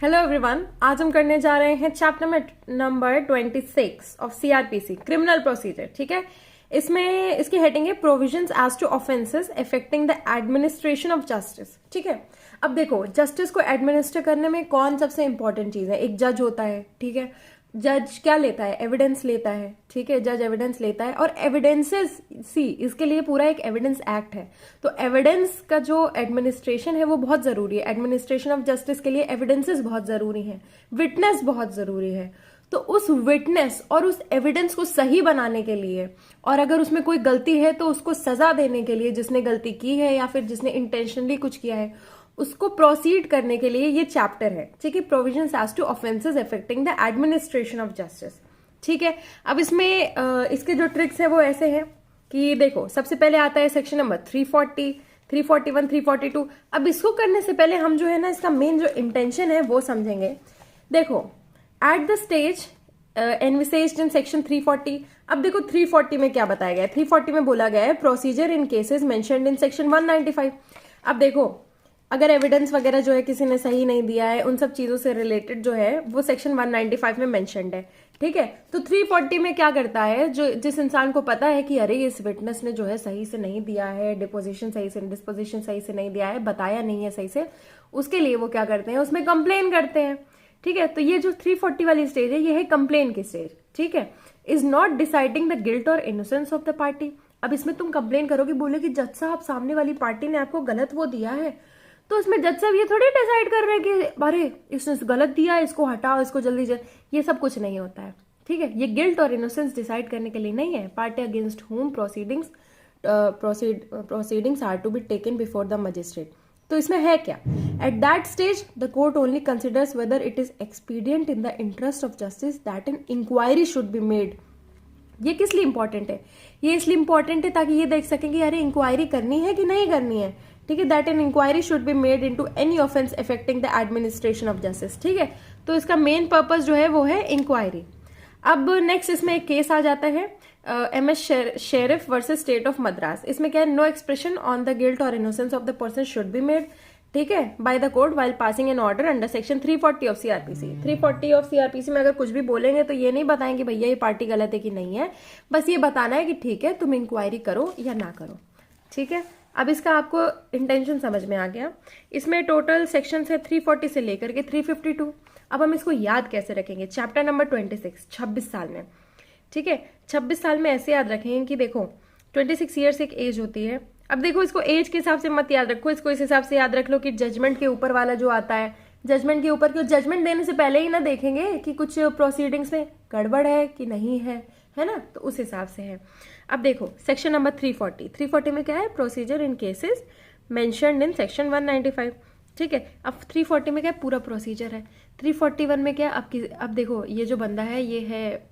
Hello everyone, आज हम करने जा रहे हैं chapter number 26 of CrPC criminal procedure. ठीक है, इसमें इसकी हेडिंग है provisions as to offences affecting the administration of justice. ठीक है, अब देखो जस्टिस को एडमिनिस्टर करने में कौन सबसे इंपॉर्टेंट चीज है। एक जज होता है। ठीक है, जज क्या लेता है? एविडेंस लेता है। ठीक है, जज एविडेंस लेता है और एविडेंसेस इसके लिए पूरा एक एविडेंस एक्ट है। तो एविडेंस का जो एडमिनिस्ट्रेशन है वो बहुत जरूरी है। एडमिनिस्ट्रेशन ऑफ जस्टिस के लिए एविडेंसेस बहुत जरूरी है, विटनेस बहुत जरूरी है। तो उस विटनेस और उस एविडेंस को सही बनाने के लिए और अगर उसमें कोई गलती है तो उसको सजा देने के लिए, जिसने गलती की है या फिर जिसने इंटेंशनली कुछ किया है, उसको प्रोसीड करने के लिए ये चैप्टर है। ठीक है, provisions as to offences affecting the administration of justice. ठीक है, अब इसमें इसके जो ट्रिक्स है वो ऐसे हैं कि देखो, सबसे पहले आता है सेक्शन नंबर 340, 341, 342। अब इसको करने से पहले हम जो है ना, इसका मेन जो इंटेंशन है वो समझेंगे। देखो, at the stage envisaged in section 340। अब देखो 340 में क्या बताया गया है। 340 में बोला गया है procedure in cases mentioned in section 195। अब देखो, अगर एविडेंस वगैरह जो है किसी ने सही नहीं दिया है, उन सब चीजों से रिलेटेड जो है वो सेक्शन 195 में मेंशन्ड है। ठीक है, तो 340 में क्या करता है, जो जिस इंसान को पता है कि अरे इस विटनेस ने जो है सही से नहीं दिया है, डिस्पोजिशन सही से नहीं दिया है, बताया नहीं है सही से, उसके लिए वो क्या करते हैं, उसमें कंप्लेन करते हैं। ठीक है, तो ये जो 340 वाली स्टेज है ये है कंप्लेन की स्टेज। ठीक है, is not deciding the guilt और इनोसेंस ऑफ द पार्टी। अब इसमें तुम कंप्लेन करोगे, बोले कि जज साहब सामने वाली पार्टी ने आपको गलत वो दिया है, तो इसमें जज साहब ये थोड़ी डिसाइड कर रहे हैं कि अरे इसने गलत दिया है, इसको हटाओ, इसको जल्दी ये सब कुछ नहीं होता है। ठीक है, ये गिल्ट और इनोसेंस डिसाइड करने के लिए नहीं है। Party against whom proceedings are to be taken before the magistrate. तो इसमें है क्या, at that stage the court only considers whether it is expedient in the interest of justice that an inquiry should be made. ये किस लिए important है? ये इसलिए इंपॉर्टेंट है ताकि ये देख सकें कि अरे इंक्वायरी करनी है कि नहीं करनी है। ठीक है, that an inquiry should be made into any offence affecting the administration of justice. ठीक है, तो इसका मेन पर्पस जो है वो है इंक्वायरी। अब नेक्स्ट इसमें एक केस आ जाता है MS Sheriff versus state of Madras. इसमें क्या है, no expression on the guilt और innocence of the person should be made, ठीक है, by the court while passing an order under section 340 of CrPC. 340 of CrPC में अगर कुछ भी बोलेंगे तो ये नहीं बताएंगे भैया ये पार्टी गलत है कि नहीं है, बस ये बताना है कि ठीक है तुम इंक्वायरी करो या ना करो। ठीक है, अब इसका आपको इंटेंशन समझ में आ गया। इसमें टोटल सेक्शन है 340 से लेकर के 352। अब हम इसको याद कैसे रखेंगे? चैप्टर नंबर 26, 26 साल में। ठीक है, 26 साल में ऐसे याद रखेंगे कि देखो 26 ईयर्स एक एज होती है। अब देखो इसको एज के हिसाब से मत याद रखो, इसको इस हिसाब से याद रख लो कि जजमेंट के ऊपर वाला जो आता है, जजमेंट के ऊपर, क्यों जजमेंट देने से पहले ही ना देखेंगे कि कुछ प्रोसीडिंग्स में गड़बड़ है कि नहीं है ना, तो उस हिसाब से है। अब देखो सेक्शन नंबर 340 में क्या है, procedure in cases mentioned in section 195। ठीक है, अब 340 में क्या है, पूरा प्रोसीजर है। 341 में क्या है, अब देखो ये जो बंदा है ये है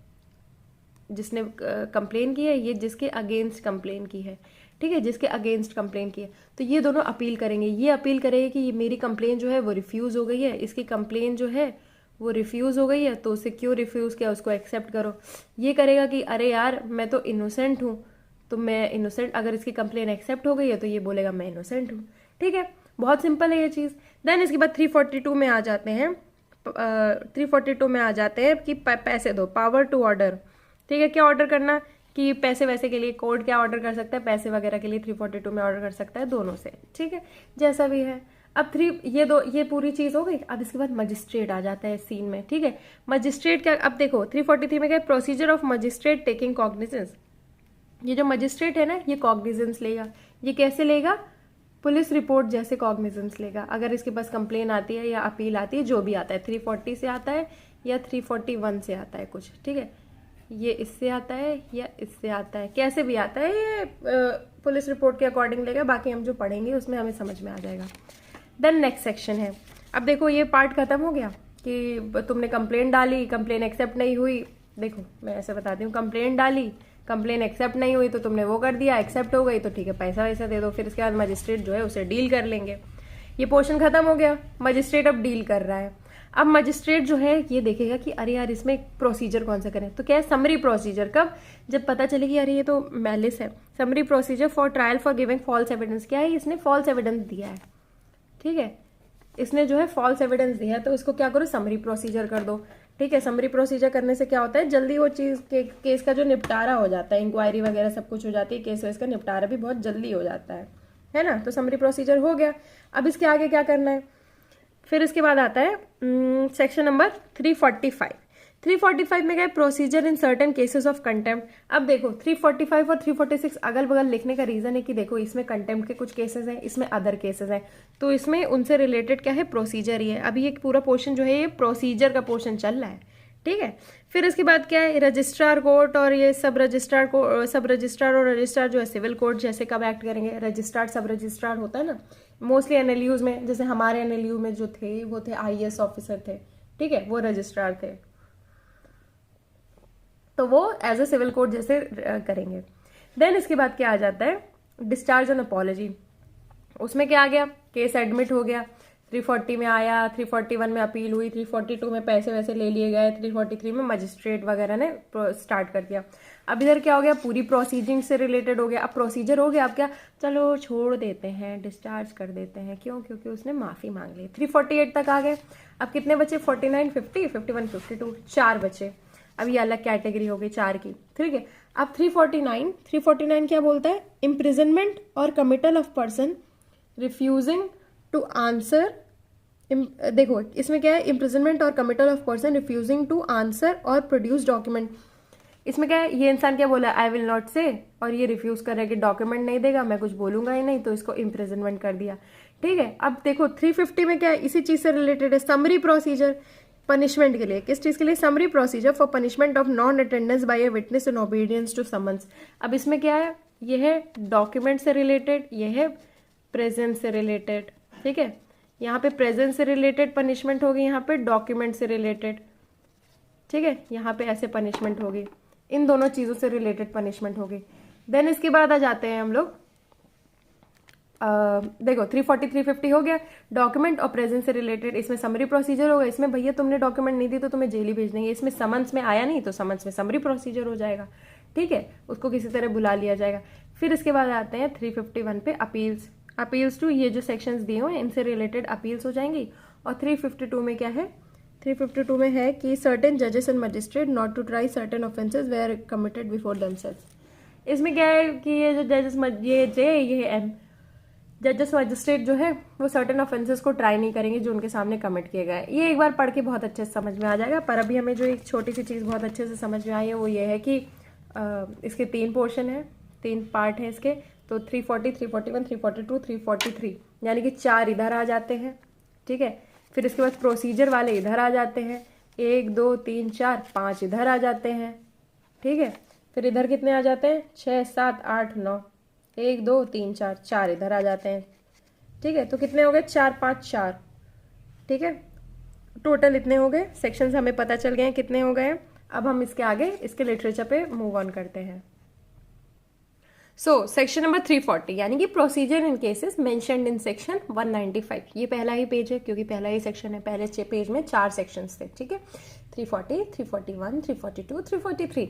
जिसने कंप्लेन की है, ये जिसके अगेंस्ट कंप्लेन की है। ठीक है, जिसके अगेंस्ट कंप्लेन की है, तो ये दोनों अपील करेंगे। ये अपील करेंगे कि ये मेरी कंप्लेन जो है वो रिफ्यूज हो गई है, इसकी कंप्लेन जो है वो रिफ्यूज हो गई है, तो उसे क्यों रिफ्यूज किया, उसको एक्सेप्ट करो। ये करेगा कि अरे यार मैं तो इनोसेंट हूँ, तो मैं इनोसेंट, अगर इसकी कंप्लेन एक्सेप्ट हो गई है तो ये बोलेगा मैं इनोसेंट हूँ। ठीक है, बहुत सिंपल है ये चीज़। देन इसके बाद 342 में आ जाते हैं, 342 में आ जाते हैं कि पैसे दो, पावर टू ऑर्डर। ठीक है, क्या ऑर्डर करना कि पैसे वैसे के लिए कोर्ट क्या ऑर्डर कर सकता है, पैसे वगैरह के लिए 342 में ऑर्डर कर सकता है, दोनों से। ठीक है, जैसा भी है। अब ये पूरी चीज हो गई। अब इसके बाद मजिस्ट्रेट आ जाता है सीन में। ठीक है, मजिस्ट्रेट क्या, अब देखो 343 में क्या, procedure of magistrate taking cognizance. ये जो मजिस्ट्रेट है ना, ये कॉग्निजेंस लेगा। ये कैसे लेगा, पुलिस रिपोर्ट जैसे कॉग्निजेंस लेगा। अगर इसके पास कंप्लेन आती है या अपील आती है, जो भी आता है, 340 से आता है या 341 से आता है कुछ। ठीक है, ये इससे आता है या इससे आता है, कैसे भी आता है, ये पुलिस रिपोर्ट के अकॉर्डिंग लेगा। बाकी हम जो पढ़ेंगे उसमें हमें समझ में आ जाएगा। देन नेक्स्ट सेक्शन है। अब देखो ये पार्ट खत्म हो गया कि तुमने कंप्लेन डाली, कंप्लेन एक्सेप्ट नहीं हुई। देखो मैं ऐसे बताती हूँ, कंप्लेन डाली, कंप्लेन एक्सेप्ट नहीं हुई, तो तुमने वो कर दिया, एक्सेप्ट हो गई तो ठीक है पैसा वैसा दे दो। फिर इसके बाद मजिस्ट्रेट जो है उसे डील कर लेंगे। ये पोर्शन खत्म हो गया, मजिस्ट्रेट अब डील कर रहा है। अब मजिस्ट्रेट जो है ये देखेगा कि अरे यार इसमें प्रोसीजर कौन सा करें, तो क्या है, समरी प्रोसीजर। कब, जब पता चले कि अरे ये तो मैलिस है। Summary procedure for trial for giving false evidence. क्या है, इसने फॉल्स एविडेंस दिया है। ठीक है, इसने जो है फॉल्स एविडेंस दिया है, तो इसको क्या करो, समरी प्रोसीजर कर दो। ठीक है, समरी प्रोसीजर करने से क्या होता है, जल्दी वो चीज़ केस का जो निपटारा हो जाता है, इंक्वायरी वगैरह सब कुछ हो जाती है, केस का निपटारा भी बहुत जल्दी हो जाता है ना। तो समरी प्रोसीजर हो गया। अब इसके आगे क्या करना है, फिर इसके बाद आता है सेक्शन नंबर 345। 345 में क्या है, procedure in certain cases of contempt. अब देखो 345 और 346 अगल बगल लिखने का रीजन है कि देखो इसमें कंटेम्प्ट के कुछ केसेस हैं, इसमें अदर केसेस हैं, तो इसमें उनसे रिलेटेड क्या है, प्रोसीजर ही है। अभी ये पूरा पोर्शन जो है ये प्रोसीजर का पोर्शन चल रहा है। ठीक है, फिर इसके बाद क्या है, रजिस्ट्रार कोर्ट और ये सब रजिस्ट्रार और रजिस्ट्रार जो है सिविल कोर्ट जैसे कब एक्ट करेंगे, रजिस्ट्रार सब रजिस्ट्रार होता है ना मोस्टली एनएलयूज में, जैसे हमारे एनएलयू में जो थे वो थे आईएएस ऑफिसर थे। ठीक है, वो रजिस्ट्रार थे, तो वो एज ए सिविल कोर्ट जैसे करेंगे। देन इसके बाद क्या आ जाता है, डिस्चार्ज ऑन अपॉलजी। उसमें क्या आ गया, केस एडमिट हो गया, 340 में आया, 341 में अपील हुई, 342 में पैसे वैसे ले लिए गए, 343 में मजिस्ट्रेट वगैरह ने स्टार्ट कर दिया। अब इधर क्या हो गया, पूरी प्रोसीजिंग से रिलेटेड हो गया। अब प्रोसीजर हो गया, अब क्या, चलो छोड़ देते हैं, डिस्चार्ज कर देते हैं, क्यों, क्योंकि उसने माफी मांग ली। 348 तक आ गए। अब कितने बचे, 49, 50, 51, 52, 4 बचे। अब ये अलग कैटेगरी हो गई 4 की। ठीक है, अब 349 क्या बोलता है, इम्प्रिजनमेंट और committal of person refusing to answer. देखो इसमें क्या है, इम्प्रिजनमेंट और committal of person refusing to answer और प्रोड्यूस डॉक्यूमेंट। इसमें क्या है, ये इंसान क्या बोला, आई विल नॉट से, और ये रिफ्यूज कर रहा है कि डॉक्यूमेंट नहीं देगा, मैं कुछ बोलूंगा ही नहीं, तो इसको इम्प्रिजनमेंट कर दिया। ठीक है, अब देखो 350 में क्या है, इसी चीज से रिलेटेड है, समरी प्रोसीजर पनिशमेंट के लिए। किस चीज के लिए, summary procedure for punishment of non attendance by a witness in obedience to summons. अब इसमें क्या है, ये है डॉक्यूमेंट से रिलेटेड, ये है प्रेजेंस से रिलेटेड। ठीक है, यहाँ पे प्रेजेंस से रिलेटेड पनिशमेंट होगी, यहाँ पे डॉक्यूमेंट से रिलेटेड। ठीक है, यहाँ पे ऐसे पनिशमेंट होगी, इन दोनों चीजों से रिलेटेड पनिशमेंट होगी। देन इसके बाद आ जाते हैं हम लोग, देखो 340 350 हो गया, डॉक्यूमेंट और प्रेजेंस से रिलेटेड। इसमें समरी प्रोसीजर होगा, इसमें भैया तुमने डॉक्यूमेंट नहीं दी तो तुम्हें जेल ही भेज देंगे। इसमें समन्स में आया नहीं तो समन्स में समरी प्रोसीजर हो जाएगा। ठीक है, उसको किसी तरह बुला लिया जाएगा। फिर इसके बाद आते हैं 351 पे, अपील्स टू, ये जो सेक्शंस दिए हुए हैं इनसे रिलेटेड अपील्स हो जाएंगी। और 352 में क्या है, 352 में है कि सर्टेन जजेस and magistrate not to try certain offences where committed before themselves. इसमें क्या है कि ये जो जजेस, ये एम जजेस मजिस्ट्रेट जो है वो सर्टेन ऑफेंसेस को ट्राई नहीं करेंगे जो उनके सामने कमिट किए गए। ये एक बार पढ़ के बहुत अच्छे से समझ में आ जाएगा, पर अभी हमें जो एक छोटी सी चीज़ बहुत अच्छे से समझ में आई है वो ये है कि इसके 3 पोर्शन है, 3 पार्ट हैं इसके। तो 340, 341, 342, 343, यानी कि 4 इधर आ जाते हैं। ठीक है, फिर इसके बाद प्रोसीजर वाले इधर आ जाते हैं, 1 2 3 4 5 इधर आ जाते हैं। ठीक है, फिर इधर कितने आ जाते हैं, 6 7 8 9, 1 2 3 4, 4 इधर आ जाते हैं। ठीक है, तो कितने हो गए, 4 5 4। ठीक है, टोटल इतने हो गए, सेक्शंस हमें पता चल गए हैं कितने हो गए। अब हम इसके आगे इसके लिटरेचर पे मूव ऑन करते हैं। सो सेक्शन नंबर 340 यानी कि procedure in cases mentioned in section 195। ये पहला ही पेज है क्योंकि पहला ही सेक्शन है, पहले पेज में 4 सेक्शंस थे। ठीक है, 340, 341, 342, 343।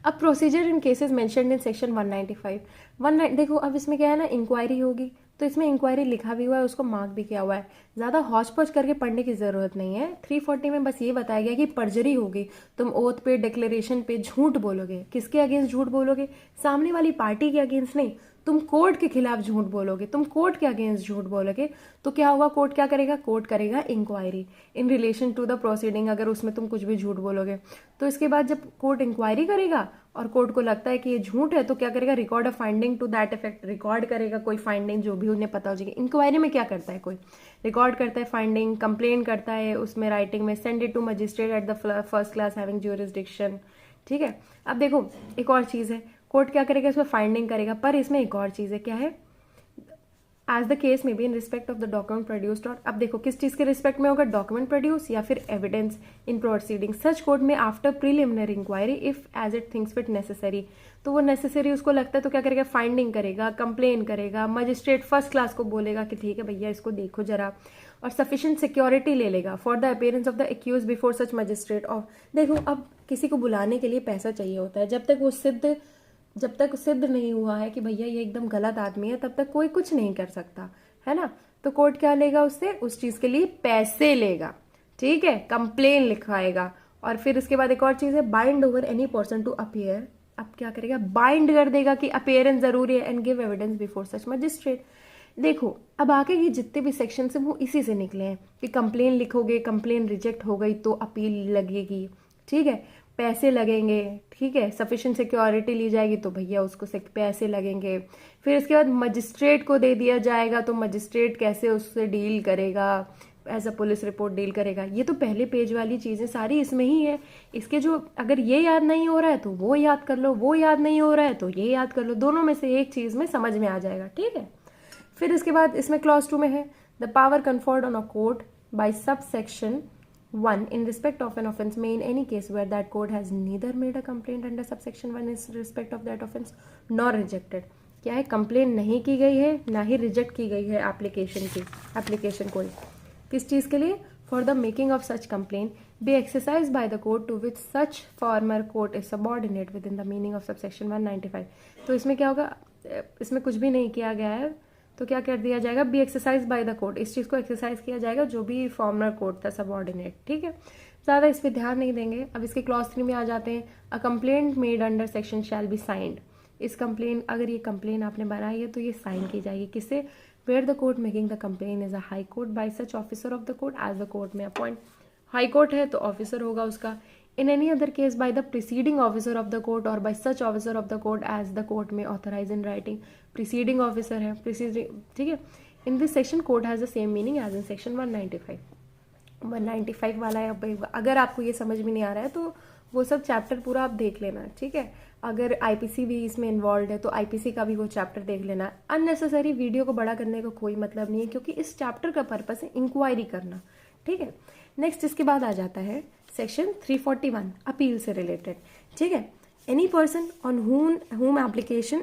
अब procedure in cases mentioned in section 195। देखो अब इसमें क्या है ना, इंक्वायरी होगी, तो इसमें इंक्वायरी लिखा भी हुआ है, उसको मार्क भी किया हुआ है, ज़्यादा हौच पौच करके पढ़ने की ज़रूरत नहीं है। 340 में बस ये बताया गया कि पर्जरी होगी, तुम ओथ पे, डिक्लेरेशन पे झूठ बोलोगे। किसके अगेंस्ट झूठ बोलोगे, सामने वाली पार्टी के अगेंस्ट नहीं, तुम कोर्ट के खिलाफ झूठ बोलोगे, तुम कोर्ट के अगेंस्ट झूठ बोलोगे। तो क्या होगा, कोर्ट क्या करेगा, कोर्ट करेगा inquiry in relation to the proceeding. अगर उसमें तुम कुछ भी झूठ बोलोगे तो इसके बाद जब कोर्ट इंक्वायरी करेगा और कोर्ट को लगता है कि ये झूठ है तो क्या करेगा, record a finding to that effect, record करेगा कोई फाइंडिंग जो भी उन्हें पता हो जाएगी। इंक्वायरी में क्या करता है, कोई रिकॉर्ड करता है फाइंडिंग, कंप्लेन करता है उसमें राइटिंग में, send it to magistrate at the first class having jurisdiction. ठीक है, अब देखो एक और चीज़ है, कोर्ट क्या करेगा, इसमें फाइंडिंग करेगा, पर इसमें एक और चीज़ है, क्या है, as the case may be in respect of the document produced. और अब देखो किस चीज़ के रिस्पेक्ट में होगा, डॉक्यूमेंट प्रोड्यूस या फिर evidence in proceeding such court में after preliminary inquiry if as it things fit necessary. तो वो नेसेसरी उसको लगता है तो क्या करेगा, फाइंडिंग करेगा, कंप्लेन करेगा, मजिस्ट्रेट फर्स्ट क्लास को बोलेगा कि ठीक है भैया इसको देखो जरा, और सफिशिएंट सिक्योरिटी ले लेगा for the appearance of the accused before such magistrate. और देखो अब किसी को बुलाने के लिए पैसा चाहिए होता है, जब तक सिद्ध नहीं हुआ है कि भैया ये एकदम गलत आदमी है, तब तक कोई कुछ नहीं कर सकता, है ना। तो कोर्ट क्या लेगा उससे, उस चीज के लिए पैसे लेगा, ठीक है, कंप्लेन लिखवाएगा। और फिर उसके बाद एक और चीज है, bind over any person to appear. अब क्या करेगा, बाइंड कर देगा कि अपीयरेंस जरूरी है, and give evidence before such magistrate. देखो अब आगे ये जितने भी सेक्शन है वो इसी से निकले हैं कि कंप्लेन लिखोगे, कंप्लेन रिजेक्ट हो गई तो अपील लगेगी, ठीक है, पैसे लगेंगे, ठीक है, सफिशिएंट सिक्योरिटी ली जाएगी तो भैया उसको पैसे लगेंगे। फिर इसके बाद मजिस्ट्रेट को दे दिया जाएगा तो मजिस्ट्रेट कैसे उससे डील करेगा, as a police report deal करेगा। ये तो पहले पेज वाली चीजें सारी इसमें ही है। इसके जो अगर ये याद नहीं हो रहा है तो वो याद कर लो, वो याद नहीं हो रहा है तो ये याद कर लो, दोनों में से एक चीज में समझ में आ जाएगा, ठीक है। फिर इसके बाद इसमें क्लॉज 2 में है, the power conferred on a court by sub section 1 in respect of an offence may in any case where that court has neither made a complaint under subsection 1 in respect of that offence nor rejected। क्या है, complain नहीं की गई है ना ही reject की गई है एप्लीकेशन कोई, किस चीज के लिए, for the making of such complaint be exercise by the court to which such former court is subordinate within the meaning of subsection 195। तो इसमें क्या होगा, इसमें कुछ भी नहीं किया गया है तो क्या कर दिया जाएगा, be exercise by the court, इस चीज को एक्सरसाइज किया जाएगा जो भी फॉर्मर कोर्ट था सबऑर्डिनेट, ठीक है, ज्यादा इस पे ध्यान नहीं देंगे। अब इसके क्लॉज 3 में आ जाते हैं, a complaint made under section shall be signed. इस कंप्लेन, अगर ये कंप्लेन आपने बनाई है तो ये साइन की जाएगी, किससे, where the court making the complaint is a high court by such officer of the court as the court may appoint. High court है तो ऑफिसर होगा उसका, in any other case by the preceding officer of the court or by such officer of the court as the court may authorize in writing। preceding officer है, preceding, ठीक है। in this section court has the same meaning as in section 195 वाला है। अगर आपको ये समझ में नहीं आ रहा है तो वो सब चैप्टर पूरा आप देख लेना, ठीक है। अगर आईपीसी भी इसमें इन्वॉल्व है तो आईपीसी का भी वो चैप्टर देख लेना। अननेसेसरी वीडियो को बड़ा करने का कोई मतलब नहीं है क्योंकि इस चैप्टर का पर्पस है इंक्वायरी करना, ठीक है। नेक्स्ट इसके बाद आ जाता है सेक्शन 341 अपील से रिलेटेड, ठीक है। Any person on whom application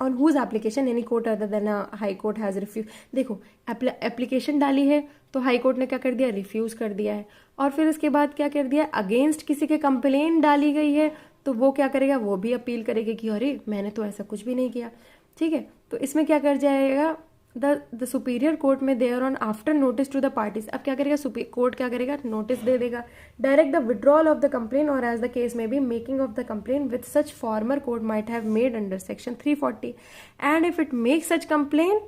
on whose application any court other than a high court has refused। देखो एप्लीकेशन डाली है तो हाई कोर्ट ने क्या कर दिया, रिफ्यूज कर दिया है। और फिर इसके बाद क्या कर दिया, अगेंस्ट किसी के कंप्लेन डाली गई है तो वो क्या करेगा, वो भी अपील करेगा कि अरे मैंने तो ऐसा कुछ भी नहीं किया, ठीक है। तो इसमें क्या कर जाएगा, the superior court may thereupon after notice to the parties. अब क्या करेगा, कोर्ट क्या करेगा, नोटिस दे देगा, direct the withdrawal of the complaint और as the case may be making of the complaint with such former court might have made under section 340 and if it make such complaint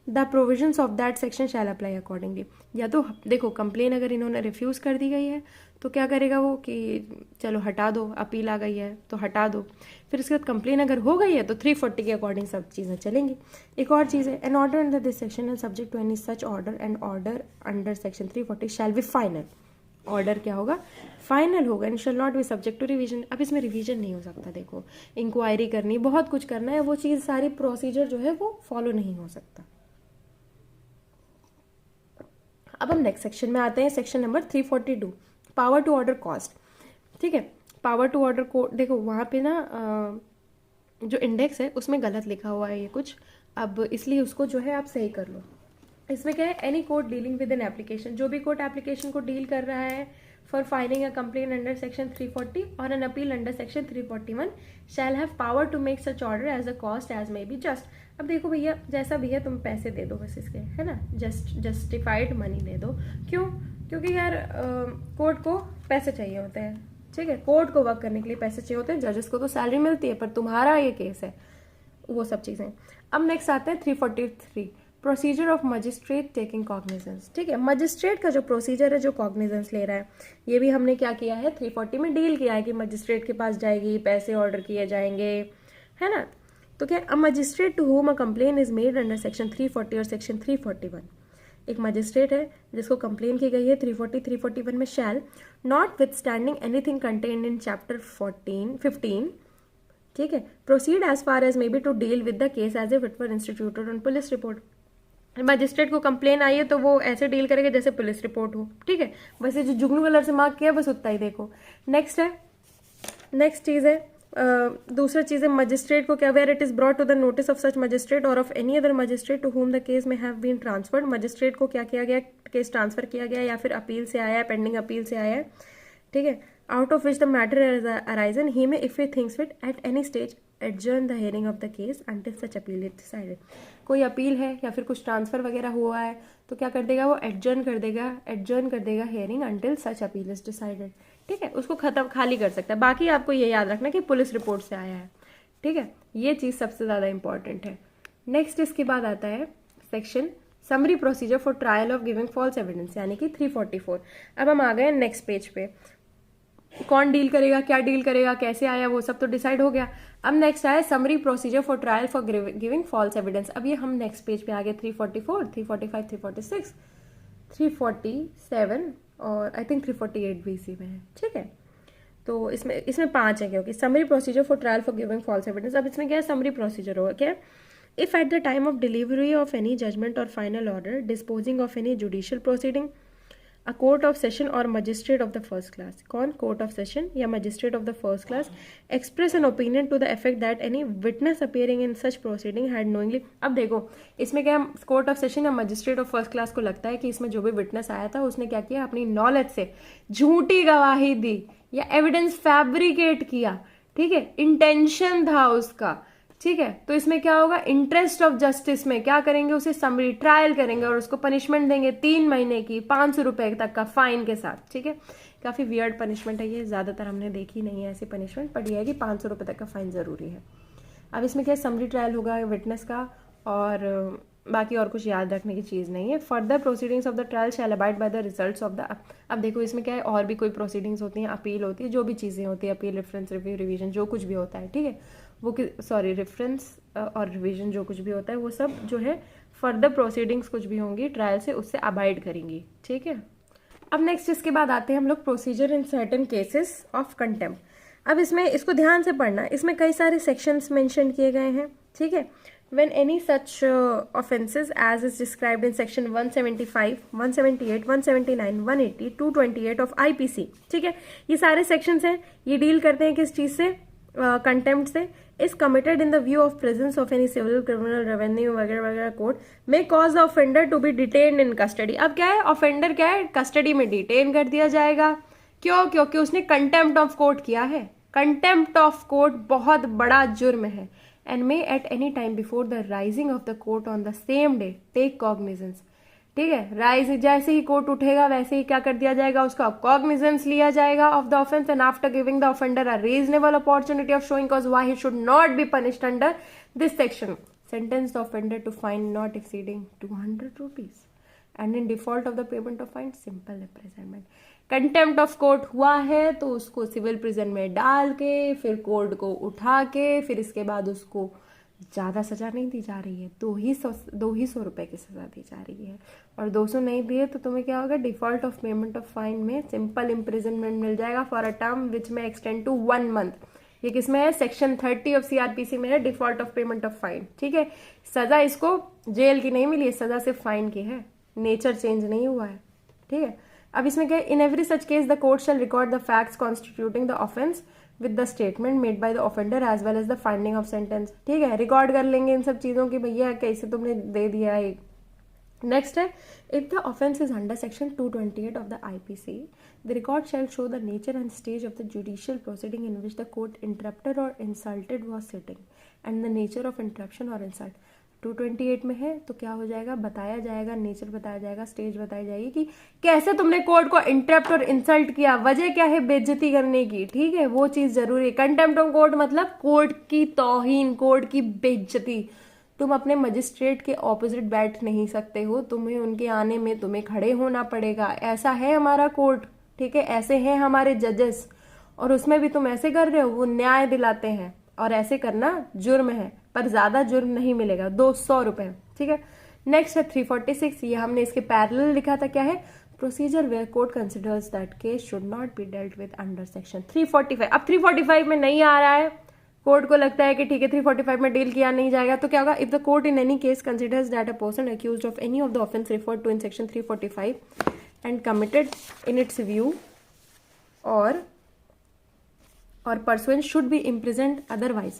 the provisions of that section shall apply accordingly. या तो देखो complain अगर इन्होंने refuse कर दी गई है तो क्या करेगा वो कि चलो हटा दो, अपील आ गई है तो हटा दो। फिर उसके बाद कंप्लेन अगर हो गई है तो 340 के अकॉर्डिंग सब चीज़ें चलेंगी। एक और चीज़ है, an order under this section and subject to any such order and order under section 340 shall be final. Order क्या होगा, फाइनल होगा, and shall not be subject to revision. अब इसमें रिवीजन नहीं हो सकता, देखो इंक्वायरी करनी, बहुत कुछ करना है, वो चीज़ सारी प्रोसीजर जो है वो फॉलो नहीं हो सकता। अब हम नेक्स्ट सेक्शन में आते हैं, section number 342 power to order cost, ठीक है। पावर टू ऑर्डर को देखो वहाँ पे ना जो इंडेक्स है उसमें गलत लिखा हुआ है ये कुछ, अब इसलिए उसको जो है आप सही कर लो। इसमें क्या है, any court dealing with an application, जो भी कोर्ट एप्लीकेशन को डील कर रहा है for filing a complaint under section 340 और an appeal under section 341 shall have power to make such order as a cost as may be just. अब देखो भैया जैसा भी है तुम पैसे दे दो बस इसके, है ना, जस्टिफाइड मनी दे दो। क्यों, क्योंकि यार कोर्ट को पैसे चाहिए होते हैं, ठीक है, कोर्ट को वर्क करने के लिए पैसे चाहिए होते हैं, जजेस को तो सैलरी मिलती है, पर तुम्हारा ये केस है, वो सब चीजें। अब नेक्स्ट आते हैं 343 procedure of magistrate taking cognizance, ठीक है। मजिस्ट्रेट का जो प्रोसीजर है जो कॉग्निजेंस ले रहा है, ये भी हमने क्या किया है 340 में डील किया है कि मजिस्ट्रेट के पास जाएगी, पैसे ऑर्डर किए जाएंगे, है ना। तो क्या, a magistrate to whom a complaint is made under section 340 और सेक्शन 341। एक मजिस्ट्रेट है जिसको कंप्लेन की गई है 340-341 में, shall notwithstanding anything contained in chapter 15, ठीक है, proceed as far as may be to deal with the case as if it were instituted on police report. Magistrate को कंप्लेन आई है तो वो ऐसे डील करेगा जैसे पुलिस रिपोर्ट हो, ठीक है। बस ये जो जुगनू कलर से मार्क किया बस उतना ही देखो। नेक्स्ट है, नेक्स्ट चीज है दूसरा चीज है मजिस्ट्रेट को क्या, where it is brought to the notice of such magistrate और of any other magistrate to home the case में हैव बीन ट्रांसफर्ड। मजिस्ट्रेट को क्या किया गया, केस ट्रांसफर किया गया या फिर अपील से आया है, पेंडिंग अपील से आया है, ठीक है, out of which the matter arisen he में if he thinks fit at any stage adjourn the hearing of the case until such appeal is decided. कोई अपील है या फिर कुछ ट्रांसफर वगैरह हुआ है तो क्या कर देगा वो, एडजर्न कर देगा hearing until such appeal is decided. ठीक है, उसको खत्म खाली कर सकता है। बाकी आपको ये याद रखना कि पुलिस रिपोर्ट से आया है। ठीक है, ये चीज़ सबसे ज़्यादा इंपॉर्टेंट है। नेक्स्ट इसके बाद आता है section summary procedure for trial of giving false evidence, यानी कि 344। अब हम आ गए नेक्स्ट पेज पे। कौन डील करेगा, क्या डील करेगा, कैसे आया, वो सब तो डिसाइड हो गया। अब नेक्स्ट आया summary procedure for trial for giving false evidence. अब ये हम नेक्स्ट पेज पे आ गए 344, 345, 346, 347 और आई थिंक 348 भी इसी में है। ठीक है, तो इसमें 5 है क्योंकि summary procedure for trial for giving false evidence. अब इसमें क्या है, समरी प्रोसीजर होगा क्या, if at the time of delivery of any judgment और final order disposing of any judicial proceeding a court of session और magistrate of the first class, कौन, court of session या magistrate of the first class express an opinion to the effect that any witness appearing in such proceeding had knowingly. अब देखो इसमें क्या, court of session या magistrate of first class को लगता है कि इसमें जो भी विटनेस आया था उसने क्या किया, अपनी नॉलेज से झूठी गवाही दी या एविडेंस फैब्रिकेट किया। ठीक है, इंटेंशन था उसका। ठीक है, तो इसमें क्या होगा, इंटरेस्ट ऑफ जस्टिस में क्या करेंगे, उसे समरी ट्रायल करेंगे और उसको पनिशमेंट देंगे 3 महीने की 500 रुपए तक का फाइन के साथ। ठीक है, काफी वियर्ड पनिशमेंट है ये, ज्यादातर हमने देखी नहीं है ऐसी पनिशमेंट, बट ये है कि 500 रुपए तक का फाइन जरूरी है। अब इसमें क्या समरी ट्रायल होगा विटनेस का, और बाकी और कुछ याद रखने की चीज़ नहीं है। Further proceedings of the trial shall abide by the results of the. अब देखो इसमें क्या है, और भी कोई प्रोसीडिंग्स होती हैं, अपील होती है, जो भी चीज़ें होती है, अपील, रेफरेंस, रिव्यू, रिवीजन, जो कुछ भी होता है। ठीक है, वो सॉरी रेफरेंस और रिवीजन जो कुछ भी होता है वो सब जो है फर्दर प्रोसीडिंग्स कुछ भी होंगी ट्रायल से उससे अबाइड करेंगी। ठीक है, अब नेक्स्ट इसके बाद आते हैं हम लोग procedure in certain cases of contempt. अब इसमें इसको ध्यान से पढ़ना, इसमें कई सारे सेक्शंस मेंशन किए गए हैं। ठीक है, when any such offences as is described in section 175, 178, 179, 180, 228 of IPC, ठीक है, ये सारे sections हैं, ये डील करते हैं किस चीज से, कंटेम्प्ट से। is committed in the view of presence of any civil, criminal, revenue वगैरह वगैरह court may cause the offender to be detained in custody। अब क्या है, ऑफेंडर क्या है, कस्टडी में डिटेन कर दिया जाएगा। क्यों, क्योंकि उसने कंटेम्प्ट ऑफ कोर्ट किया है। कंटेम्प्ट ऑफ कोर्ट बहुत बड़ा जुर्म है। and may at any time before the rising of the court on the same day take cognizance। ठीक है, राइज जैसे ही कोर्ट उठेगा वैसे ही क्या कर दिया जाएगा, उसका कॉग्निजेंस लिया जाएगा of the offence and after giving the offender a reasonable opportunity of showing cause why he should not be punished under this section sentence the offender to fine not exceeding 200 rupees and in default of the payment of fine simple imprisonment. Contempt of court हुआ है तो उसको civil prison में डाल के फिर court को उठा के फिर इसके बाद उसको ज़्यादा सजा नहीं दी जा रही है, 200 रुपए की सजा दी जा रही है। और 200 नहीं दिए तो तुम्हें क्या होगा, default of payment of fine में सिंपल इम्प्रिजनमेंट मिल जाएगा फॉर अ टर्म विच में एक्सटेंड टू 1 मंथ। ये किसमें है, सेक्शन 30 ऑफ CRPC में है, default of payment of fine. ठीक है, सजा इसको जेल की नहीं मिली है, सजा सिर्फ फाइन की है, नेचर चेंज नहीं हुआ है। ठीक है, अब इसमें क्या, in every such case the court shall record the facts constituting the offence with the statement made by the offender as well as the finding of sentence. ठीक है, रिकॉर्ड कर लेंगे इन सब चीजों की, भैया कैसे तुमने दे दिया है। नेक्स्ट है, if the offence is under section 228 of the IPC the record shall show the nature and stage of the judicial proceeding in which the court interrupted और insulted was sitting and the nature of interruption और insult. 228 में है तो क्या हो जाएगा, बताया जाएगा, नेचर बताया जाएगा, स्टेज बताई जाएगी कि कैसे तुमने कोर्ट को इंटरप्ट और इंसल्ट किया, वजह क्या है बेइज्जती करने की। ठीक है, वो चीज जरूरी है। कंटेम्प्ट ऑफ कोर्ट मतलब कोर्ट की तौहीन, कोर्ट की बेइज्जती। तुम अपने मजिस्ट्रेट के ऑपोजिट बैठ नहीं सकते हो, तुम्हें उनके आने में तुम्हें खड़े होना पड़ेगा। ऐसा है हमारा कोर्ट। ठीक है, ऐसे हैं हमारे जजेस, और उसमें भी तुम ऐसे कर रहे हो, वो न्याय दिलाते हैं और ऐसे करना जुर्म है, पर ज्यादा जुर्म नहीं मिलेगा, 200 रुपए। ठीक है, नेक्स्ट है 346, ये हमने इसके पैरेलल लिखा था, क्या है, procedure where court considers that case should not be dealt with under section 345। अब 345 में नहीं आ रहा है, कोर्ट को लगता है कि ठीक है 345 में डील किया नहीं जाएगा, तो क्या होगा, if the court in any case considers that a person accused of any of the offence referred to in section 345 and committed in its view और pursuance should be imprisoned otherwise।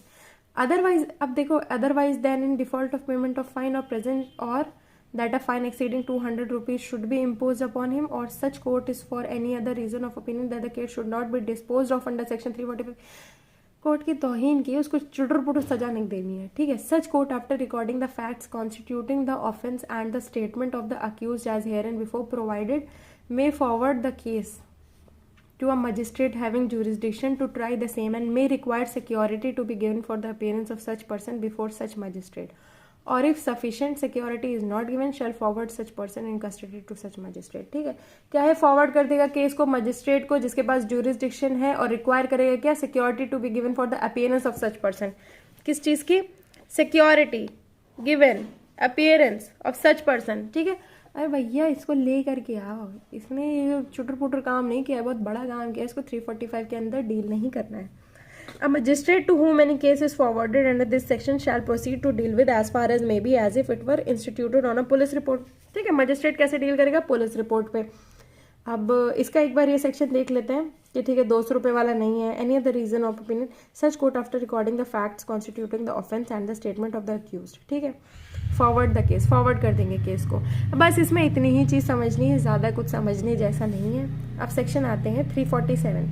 अब देखो, otherwise then in default of payment of fine or present or that a fine exceeding 200 rupees should be imposed upon him or such court is for any other reason of opinion that the case should not be disposed of under section 345। Court की तौहीन की, उसको चुटर putter सजा नहीं देनी है, ठीक है। Such court after recording the facts constituting the offence and the statement of the accused as here and before provided may forward the case to a magistrate having jurisdiction to try the same and may require security to be given for the appearance of such person before such magistrate, or if sufficient security is not given shall forward such person in custody to such magistrate। ठीक है, क्या है, forward कर देगा case को magistrate को जिसके पास jurisdiction है, और रिक्वायर करेगा क्या, security to be given for the appearance of such person. किस चीज़ की security given, appearance of such person, ठीक है। अरे भैया इसको ले करके आओ, इसने ये चुटर पुटर काम नहीं किया है, बहुत बड़ा काम किया है, इसको 345 के अंदर डील नहीं करना है। A magistrate to whom any case is forwarded under this section shall proceed to deal with as far as may be as if it were instituted on a police report। ठीक है, magistrate कैसे deal करेगा, police report पे। अब इसका एक बार ये section देख लेते हैं कि ठीक है 200 रुपये वाला नहीं है। Any other reason of opinion such court after recording the facts constituting the offence and the statement of the accused, ठीक है। फॉरवर्ड द केस, फॉरवर्ड कर देंगे केस को। बस इसमें इतनी ही चीज़ समझनी है, ज़्यादा कुछ समझने जैसा नहीं है। अब सेक्शन आते हैं 347,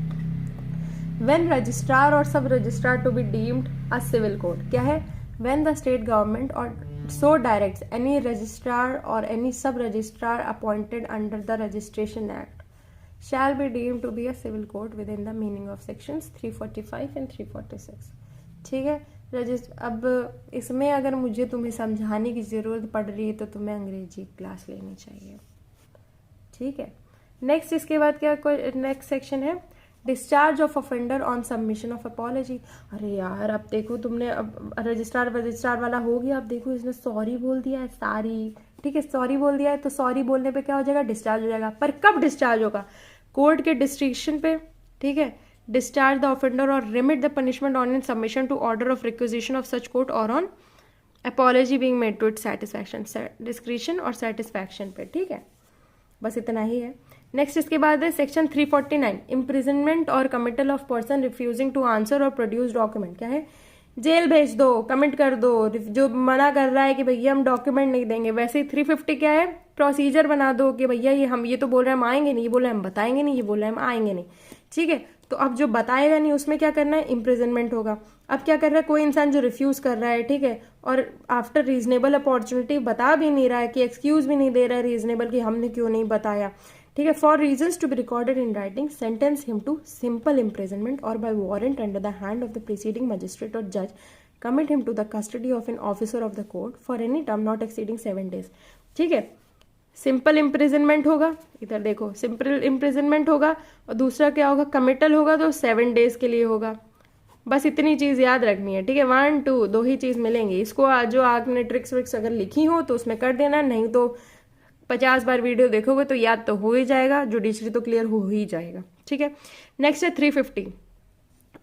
व्हेन रजिस्ट्रार और sub registrar to be deemed a civil court. क्या है, व्हेन द स्टेट गवर्नमेंट और so directs any registrar or any sub registrar appointed under the Registration Act shall be deemed to be a civil court within the meaning of sections 345 and 346। ठीक है, अब इसमें अगर मुझे तुम्हें समझाने की ज़रूरत पड़ रही है तो तुम्हें अंग्रेजी क्लास लेनी चाहिए, ठीक है। नेक्स्ट इसके बाद क्या, कोई नेक्स्ट सेक्शन है discharge of offender on submission of apology. अरे यार अब देखो तुमने, अब रजिस्ट्रार वाला हो गया, अब देखो इसने सॉरी बोल दिया है, सारी, ठीक है, सॉरी बोल दिया है, तो सॉरी बोलने पे क्या हो जाएगा, डिस्चार्ज हो जाएगा। पर कब डिस्चार्ज होगा, कोर्ट के डिस्ट्रिक्शन पे, ठीक है। डिस्चार्ज द ऑफेंडर और remit the punishment on in submission to order of requisition of such court और on apology being made to its satisfaction, discretion और सेटिस्फैक्शन पे, ठीक है। बस इतना ही है। नेक्स्ट इसके बाद है सेक्शन 349, इम्प्रिजनमेंट और committal of person refusing to answer और प्रोड्यूस डॉक्यूमेंट। क्या है, जेल भेज दो, कमिट कर दो, जो मना कर रहा है कि भैया हम डॉक्यूमेंट नहीं देंगे। वैसे ही 350 क्या है, प्रोसीजर बना दो कि भैया ये तो बोल रहे हैं हम आएंगे नहीं, ये बोल रहे हैं हम बताएंगे नहीं, ये बोल रहे हैं हम आएंगे नहीं, ठीक है। तो अब जो बताएगा नहीं उसमें क्या करना है, इम्प्रिजनमेंट होगा। अब क्या कर रहा है, कोई इंसान जो रिफ्यूज कर रहा है, ठीक है, और आफ्टर रीजनेबल अपॉर्चुनिटी बता भी नहीं रहा है, कि एक्सक्यूज भी नहीं दे रहा है रीजनेबल कि हमने क्यों नहीं बताया, ठीक है, for reasons to be recorded in writing, sentence him to simple imprisonment और by warrant under the hand of the presiding magistrate और जज, commit him to the custody of an officer of the court for any term not exceeding 7 days। ठीक है, simple imprisonment होगा, इधर देखो simple imprisonment होगा, और दूसरा क्या होगा, कमिटल होगा, तो 7 days के लिए होगा। बस इतनी चीज़ याद रखनी है, ठीक है। 1 2 दो ही चीज़ मिलेंगी। इसको जो आपने ट्रिक्स विक्स अगर लिखी हो तो उसमें कर देना, नहीं तो 50 बार वीडियो देखोगे तो याद तो हो ही जाएगा, जुडिशरी तो क्लियर हो ही जाएगा, ठीक है। नेक्स्ट है 350।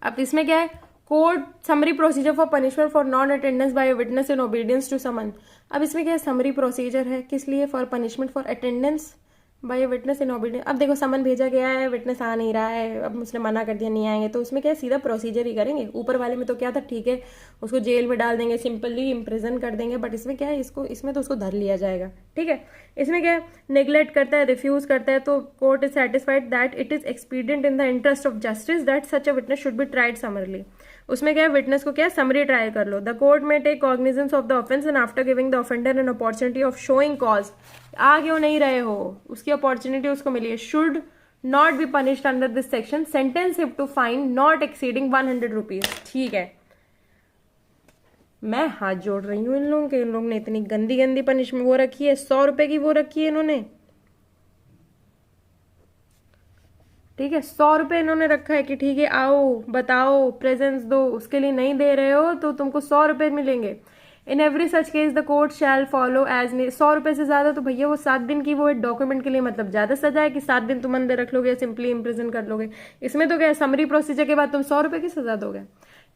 अब इसमें क्या है, court summary procedure for punishment for non attendance by witness in obedience to summon. अब इसमें क्या है, समरी प्रोसीजर है, किस लिए, for punishment for attendance by witness in obedience. अब देखो समन भेजा गया है, विटनेस आ नहीं रहा है, अब उसने मना कर दिया नहीं आएंगे, तो उसमें क्या है, सीधा प्रोसीजर ही करेंगे। ऊपर वाले में तो क्या था, ठीक है उसको जेल में डाल देंगे, सिंपली इम्प्रिजन कर देंगे, बट इसमें क्या है, इसमें तो उसको धर लिया जाएगा, ठीक है। इसमें क्या है, नेग्लेक्ट करता है, रिफ्यूज करता है, तो court is satisfied that it is expedient in the interest of justice that such a witness should be tried summarily. उसमें क्या है, विटनेस को क्या है, समरी ट्रायल कर लो। द कोर्ट में take cognizance of the offence and after giving the offender an opportunity of showing cause, आ क्यों नहीं रहे हो, उसकी अपॉर्चुनिटी उसको मिली है, should not be punished under this section, sentence him to fine not exceeding 100 rupees. ठीक है, मैं हाथ जोड़ रही हूँ इन लोगों के, इन लोगों ने इतनी गंदी गंदी पनिशमेंट वो रखी है, 100 रुपए की वो रखी है इन्होंने, ठीक है। 100 रुपए इन्होंने रखा है कि ठीक है आओ बताओ प्रेजेंस दो, उसके लिए नहीं दे रहे हो तो तुमको 100 रुपए मिलेंगे। In every such case the court shall follow as 100 रुपए से ज्यादा तो भैया वो 7 दिन की वो एक डॉक्यूमेंट के लिए मतलब ज्यादा सजा है कि 7 दिन तुम अंदर रख लोगे, सिंपली इम्प्रिजन कर लोगे। इसमें तो क्या समरी प्रोसीजर के बाद तुम 100 रुपए की सजा दोगे।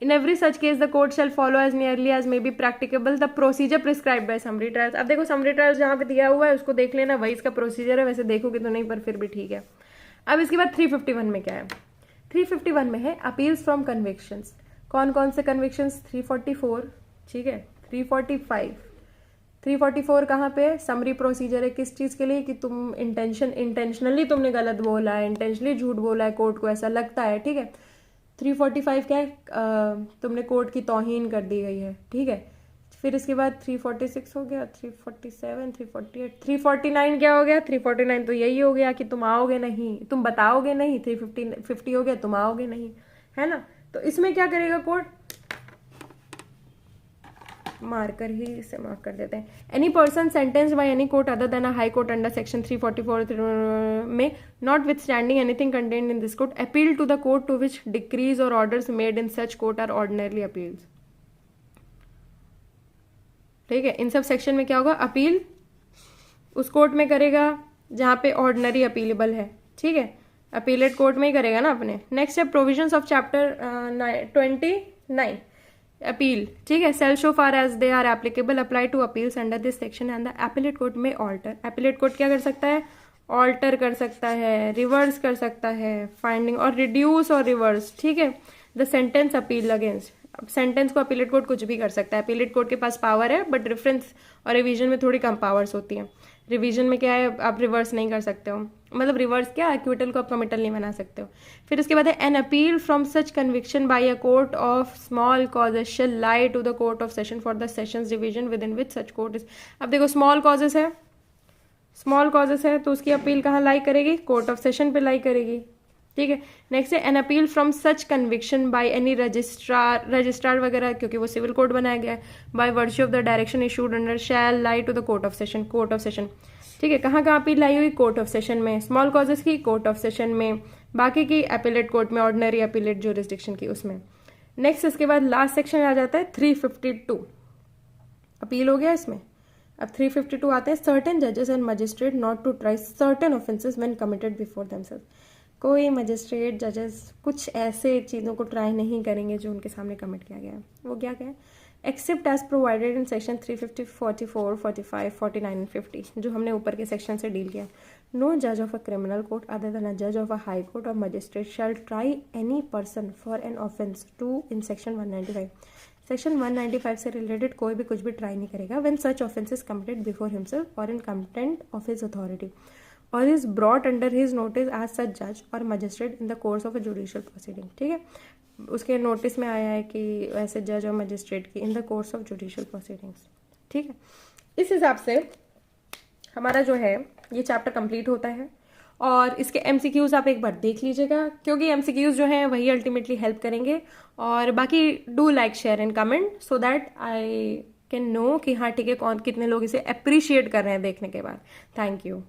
In every such case the court shall follow as nearly as may be practicable the procedure prescribe by summary trials. अब देखो समरी ट्रायल्स जहां पे दिया हुआ है उसको देख लेना, वही इसका प्रोसीजर है, वैसे देखोगे तो नहीं पर फिर भी ठीक है। अब इसके बाद 351 में क्या है, 351 में है अपील्स फ्रॉम कन्विक्शंस। कौन कौन से कन्विक्शंस, 344, ठीक है, 345, 344 कहाँ पे, समरी प्रोसीजर है, किस चीज के लिए कि तुम इंटेंशनली तुमने गलत बोला है, इंटेंशनली झूठ बोला है, कोर्ट को ऐसा लगता है, ठीक है। 345 क्या है, तुमने कोर्ट की तौहीन कर दी गई है, ठीक है। फिर इसके बाद 346 हो गया, 347, 348, 349 क्या हो गया, 349 तो यही हो गया कि तुम आओगे नहीं, तुम बताओगे नहीं। 350 हो गया, तुम आओगे नहीं, है ना। तो इसमें क्या करेगा कोर्ट, मार्कर ही इसे मार्क कर देते हैं। Any person sentence by any court other than a high court under section 344 में, notwithstanding anything contained in this court, appeal to the court to which decrees or orders made in such court are ordinarily appeals. ठीक है, इन sub section में क्या होगा, appeal उस court में करेगा जहां पे ऑर्डिनरी अपीलेबल है, ठीक है, अपीलेट कोर्ट में ही करेगा ना अपने। नेक्स्ट है प्रोविजंस ऑफ चैप्टर 29 अपील, ठीक है। Shall so far as they are applicable apply to appeals under this section and the appellate court may alter. Appellate court क्या कर सकता है, ऑल्टर कर सकता है, रिवर्स कर सकता है, फाइंडिंग और रिड्यूस और रिवर्स, ठीक है, द सेंटेंस अपील अगेंस्ट। अब सेंटेंस को अपीलेट कोर्ट कुछ भी कर सकता है, अपीलेट कोर्ट के पास पावर है, बट रेफरेंस और रिवीजन में थोड़ी कम पावर्स होती हैं। रिवीजन में क्या है, आप रिवर्स नहीं कर सकते हो, मतलब रिवर्स क्या, एक्विटल को आप कमिटल नहीं बना सकते हो। फिर उसके बाद है an appeal from such conviction by a court of small causes shall lie to the court of session for the sessions division within which such court is. अब देखो स्मॉल कॉजेस है, स्मॉल कॉजेस है तो उसकी appeal कहाँ लाई करेगी, court of session पे लाई करेगी, ठीक है। नेक्स्ट है an appeal from such conviction by any registrar वगैरह, क्योंकि वो सिविल कोड बनाया गया है, by virtue of the direction issued under shall lie to the court of session, court of session, ठीक है। कहाँ कहाँ अपील लाई हुई, कोर्ट ऑफ सेशन में, स्मॉल कॉजेस की कोर्ट ऑफ सेशन में, बाकी की अपीलेट कोर्ट में, ऑर्डिनरी अपीलेट ज्यूरिसडिक्शन की उसमें। नेक्स्ट इसके बाद लास्ट सेक्शन आ जाता है 352, अपील हो गया इसमें। अब 352 आते हैं, सर्टेन जजेस and magistrate not to try certain offences when committed before themselves. कोई मजिस्ट्रेट जजेस कुछ ऐसे चीज़ों को ट्राई नहीं करेंगे जो उनके सामने कमिट किया गया है। वो क्या है, except as provided in section 350, 44, 45, 49 and 50, जो हमने ऊपर के सेक्शन से डील किया। नो जज of a criminal court other than अ जज ऑफ अ हाई कोर्ट और magistrate shell try any person for an offence to in section 195। Section 195 से रिलेटेड कोई भी कुछ भी ट्राई नहीं करेगा when such offence is committed before himself or in contempt of his authority or is brought under his notice as such जज or magistrate in the course of a judicial proceeding, ठीक है। उसके notice में आया है कि ऐसे जज और मजिस्ट्रेट की इन the course of judicial proceedings, ठीक है। इस हिसाब से हमारा जो है ये चैप्टर कंप्लीट होता है और इसके एमसीक्यूज आप एक बार देख लीजिएगा, क्योंकि एमसीक्यूज जो हैं वही अल्टीमेटली हेल्प करेंगे। और बाकी do like, share and comment so that I can know कि हाँ ठीक है, कौन कितने लोग इसे अप्रिशिएट कर रहे हैं देखने के बाद। Thank you.